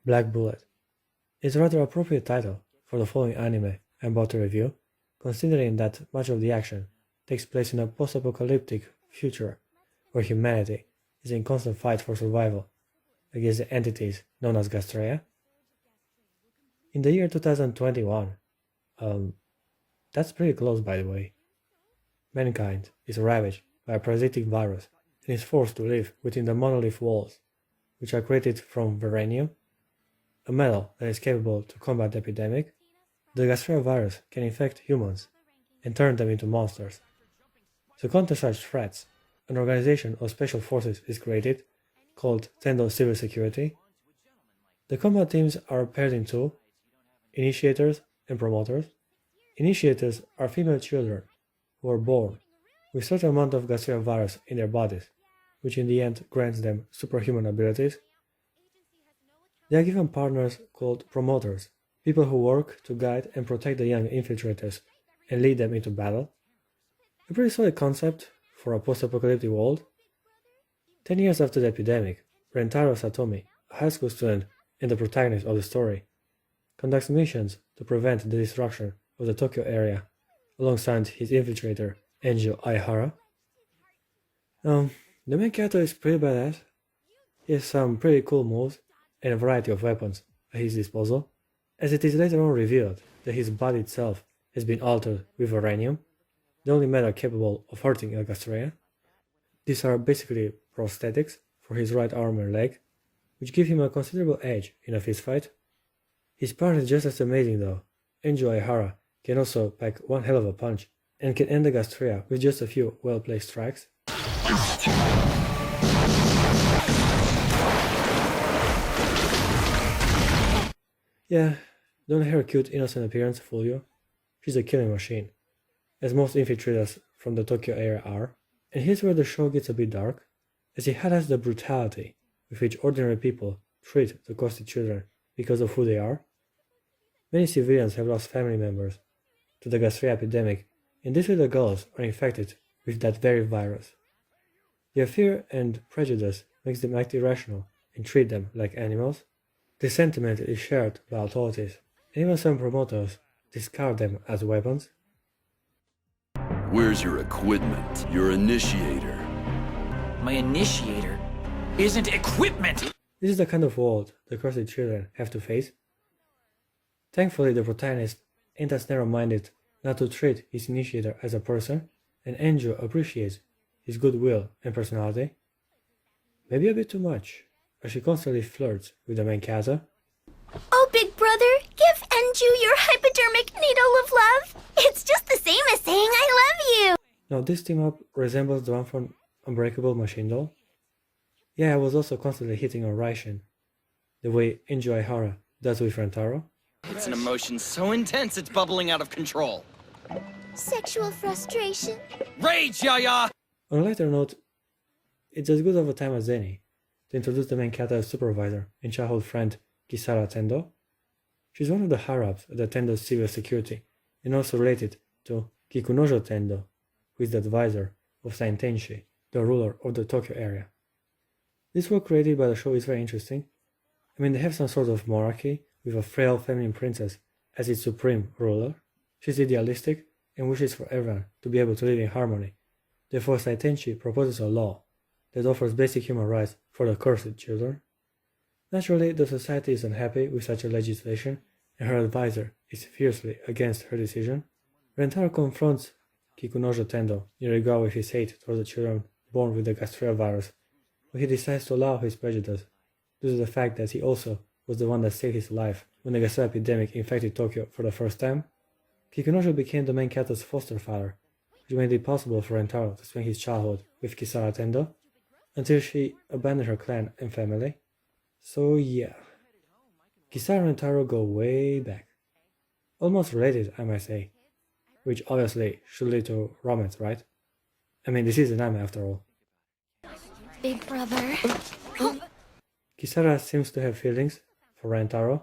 Black Bullet is a rather appropriate title for the following anime I'm about to review, considering that much of the action takes place in a post-apocalyptic future where humanity is in constant fight for survival against the entities known as Gastrea. In the year 2021, that's pretty close by the way, mankind is ravaged by a parasitic virus and is forced to live within the monolith walls, which are created from Verenium, a metal that is capable to combat the epidemic. The Gastrea virus can infect humans and turn them into monsters. To counter such threats, an organization of special forces is created called Tendo Civil Security. The combat teams are paired in two: initiators and promoters. Initiators are female children who are born with a certain amount of Gastrea virus in their bodies, which in the end grants them superhuman abilities. They are given partners called promoters, people who work to guide and protect the young infiltrators and lead them into battle. A pretty solid concept for a post-apocalyptic world. 10 years after the epidemic, Rentaro Satomi, a high school student and the protagonist of the story, conducts missions to prevent the destruction of the Tokyo area alongside his infiltrator, Enjo Aihara. The main character is pretty badass. He has some pretty cool moves and a variety of weapons at his disposal, as it is later on revealed that his body itself has been altered with uranium, the only metal capable of hurting a Gastrea. These are basically prosthetics for his right arm and leg, which give him a considerable edge in a fistfight. His power is just as amazing though. Enjo Aihara can also pack one hell of a punch and can end the Gastrea with just a few well-placed strikes. Yeah, don't let her cute innocent appearance fool you. She's a killing machine, as most infiltrators from the Tokyo area are. And here's where the show gets a bit dark, as it highlights the brutality with which ordinary people treat the ghostly children because of who they are. Many civilians have lost family members to the Gastrea epidemic, and these little girls are infected with that very virus. Their fear and prejudice makes them act irrational and treat them like animals. This sentiment is shared by authorities, and even some promoters discard them as weapons. Where's your equipment? Your initiator? My initiator isn't equipment! This is the kind of world the cursed children have to face. Thankfully, the protagonist ain't as narrow-minded not to treat his initiator as a person, and Enjo appreciates his goodwill and personality. Maybe a bit too much, as she constantly flirts with the main character. Oh, big brother, give Enju your hypodermic needle of love. It's just the same as saying I love you. Now this team-up resembles the one from Unbreakable Machine Doll. Yeah, I was also constantly hitting on Raishin, the way Enjo Aihara does with Rentaro. It's an emotion so intense it's bubbling out of control. Sexual frustration. Rage, Yaya! On a lighter note, it's as good of a time as any to introduce the main character's supervisor and childhood friend Kisara Tendo. She's one of the higher-ups at the Tendo Civil Security and also related to Kikunojo Tendo, who is the advisor of Saitenshi, the ruler of the Tokyo area. This work created by the show is very interesting. I mean, they have some sort of monarchy with a frail feminine princess as its supreme ruler. She's idealistic and wishes for everyone to be able to live in harmony. Therefore, Saitenshi proposes a law that offers basic human rights for the cursed children. Naturally, the society is unhappy with such a legislation, and her advisor is fiercely against her decision. Rentaro confronts Kikunojo Tendo in regard with his hate towards the children born with the Gastrea virus, but he decides to allow his prejudice due to the fact that he also was the one that saved his life when the Gastrea epidemic infected Tokyo for the first time. Kikunojo became the main character's foster father, which made it possible for Rentaro to spend his childhood with Kisara Tendo, until she abandoned her clan and family. So yeah, Kisara and Rentaro go way back. Almost related, I might say, which obviously should lead to romance, right? I mean, this is an anime after all. Big brother. Kisara seems to have feelings for Rentaro,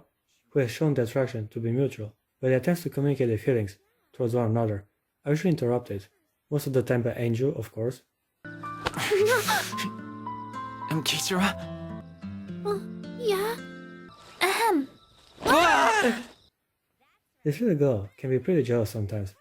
who has shown the attraction to be mutual, but the attempts to communicate their feelings towards one another are usually interrupted, most of the time by Angel, of course. Kisara? Yeah? This little girl can be pretty jealous sometimes.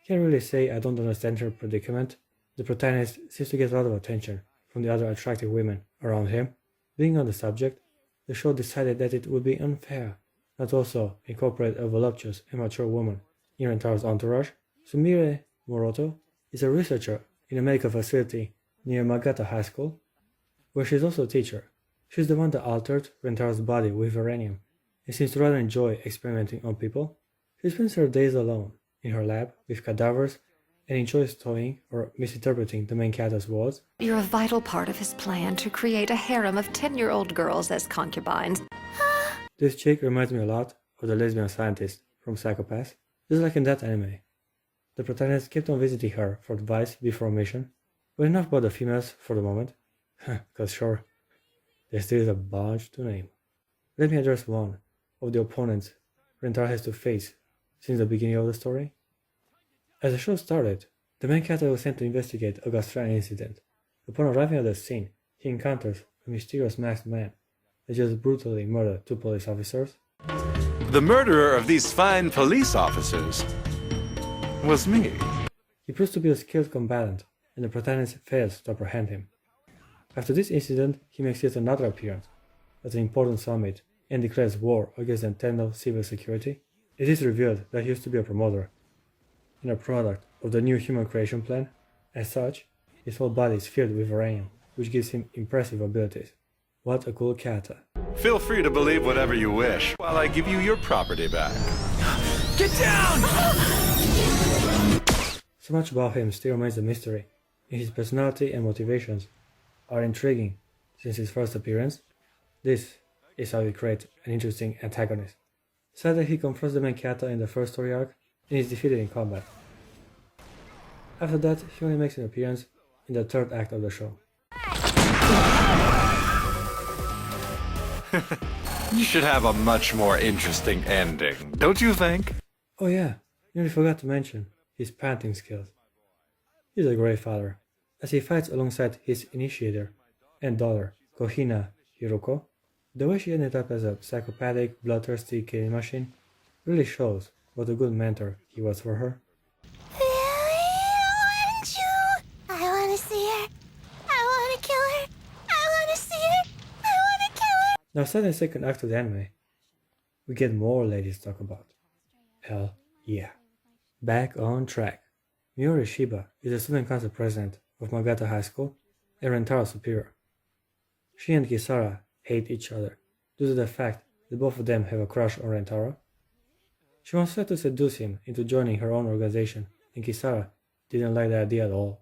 Can't really say I don't understand her predicament. The protagonist seems to get a lot of attention from the other attractive women around him. Being on the subject, the show decided that it would be unfair not to also incorporate a voluptuous and mature woman in Rentaro's entourage. Sumire Moroto is a researcher in a medical facility near Magata High School, where she is also a teacher. She's the one that altered Rentaro's body with uranium and seems to rather enjoy experimenting on people. She spends her days alone in her lab with cadavers and enjoys toying or misinterpreting the main character's words. You're a vital part of his plan to create a harem of 10-year-old girls as concubines. This chick reminds me a lot of the lesbian scientist from Psychopass, just like in that anime. The protagonist kept on visiting her for advice before a mission, but enough about the females for the moment, cause sure, there still is a bunch to name. Let me address one of the opponents Rentaro has to face since the beginning of the story. As the show started, the main character was sent to investigate a gas-line incident. Upon arriving at the scene, he encounters a mysterious masked man that just brutally murdered 2 police officers. The murderer of these fine police officers was me. He proves to be a skilled combatant, and the protagonist fails to apprehend him. After this incident, he makes yet another appearance at an important summit and declares war against Nintendo civil security. It is revealed that he used to be a promoter and a product of the new human creation plan. As such, his whole body is filled with uranium, which gives him impressive abilities. What a cool character. Feel free to believe whatever you wish while I give you your property back. Get down! So much about him still remains a mystery, and his personality and motivations are intriguing since his first appearance. This is how you create an interesting antagonist. Sadly, he confronts the main character in the first story arc and is defeated in combat. After that, he only makes an appearance in the third act of the show. You should have a much more interesting ending, don't you think? Oh yeah, nearly forgot to mention his parenting skills. He's a great father, as he fights alongside his initiator and daughter, Kohina Hiroko. The way she ended up as a psychopathic, bloodthirsty killing machine really shows what a good mentor he was for her. I want to see her. I want to kill her. I want to see her. I want to kill her. Now, set in the second act of the anime, we get more ladies to talk about. Hell yeah. Back on track. Miori Shiba is the student council president of Magata High School and Rentaro's superior. She and Kisara hate each other due to the fact that both of them have a crush on Rentaro. She once tried to seduce him into joining her own organization, and Kisara didn't like the idea at all,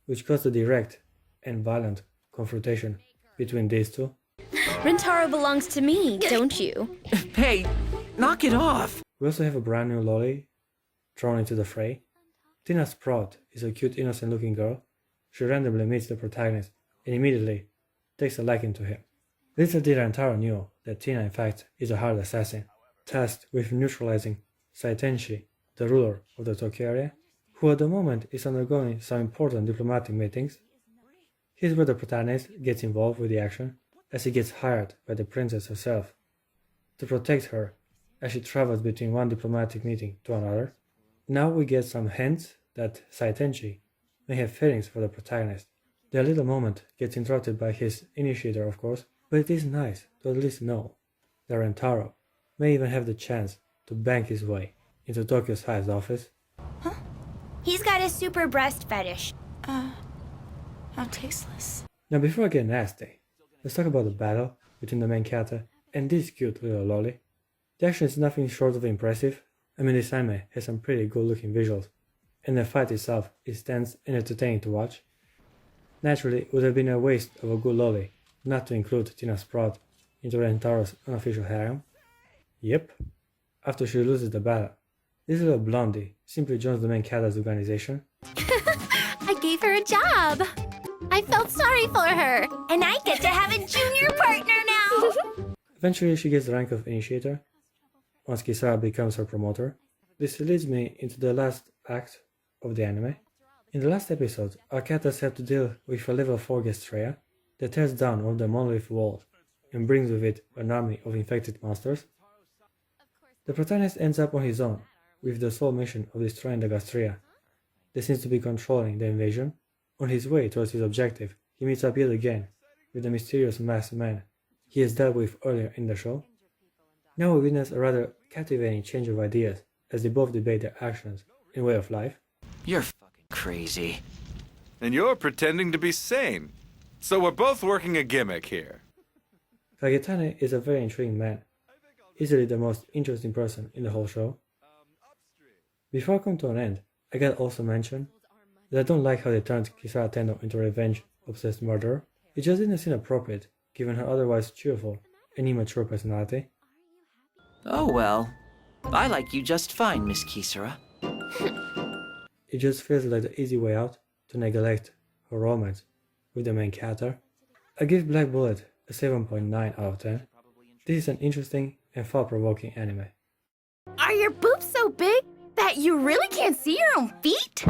which caused a direct and violent confrontation between these two. Rentaro belongs to me, don't you? Hey, knock it off! We also have a brand new lolly thrown into the fray. Tina Sprout is a cute, innocent-looking girl. She randomly meets the protagonist and immediately takes a liking to him. Little did Rentaro knew that Tina, in fact, is a hired assassin, tasked with neutralizing Saitenshi, the ruler of the Tokyo area, who at the moment is undergoing some important diplomatic meetings. Here's where the protagonist gets involved with the action, as he gets hired by the princess herself to protect her as she travels between one diplomatic meeting to another. Now we get some hints that Saitenshi may have feelings for the protagonist. Their little moment gets interrupted by his initiator, of course, but it is nice to at least know that Rentaro may even have the chance to bank his way into Tokyo's highest office. Huh? He's got a super breast fetish. How tasteless. Now before I get nasty, let's talk about the battle between the main character and this cute little lolly. The action is nothing short of impressive. I mean, this anime has some pretty good looking visuals, and the fight itself is tense and entertaining to watch. Naturally, it would have been a waste of a good lolly not to include Tina Sprout into Rentaro's unofficial harem. Yep, after she loses the battle, this little blondie simply joins the main character's organization. I gave her a job. I felt sorry for her, and I get to have a junior partner now. Eventually, she gets the rank of initiator once Kisara becomes her promoter. This leads me into the last act of the anime. In the last episode, our characters have to deal with a level 4 Gestrea that tears down one of the monolith walls and brings with it an army of infected monsters. The protagonist ends up on his own, with the sole mission of destroying the Gastria. That seems to be controlling the invasion. On his way towards his objective, he meets up yet again with the mysterious masked man he has dealt with earlier in the show. Now we witness a rather captivating change of ideas as they both debate their actions and way of life. You're fucking crazy. And you're pretending to be sane. So we're both working a gimmick here. Kagetane is a very intriguing man, easily the most interesting person in the whole show. Before I come to an end, I gotta also mention that I don't like how they turned Kisara Tendo into a revenge-obsessed murderer. It just didn't seem appropriate, given her otherwise cheerful and immature personality. Oh well. I like you just fine, Miss Kisara. It just feels like the easy way out to neglect her romance with the main character. I give Black Bullet a 7.9 out of 10. This is an interesting and thought-provoking anime. Are your boobs so big that you really can't see your own feet?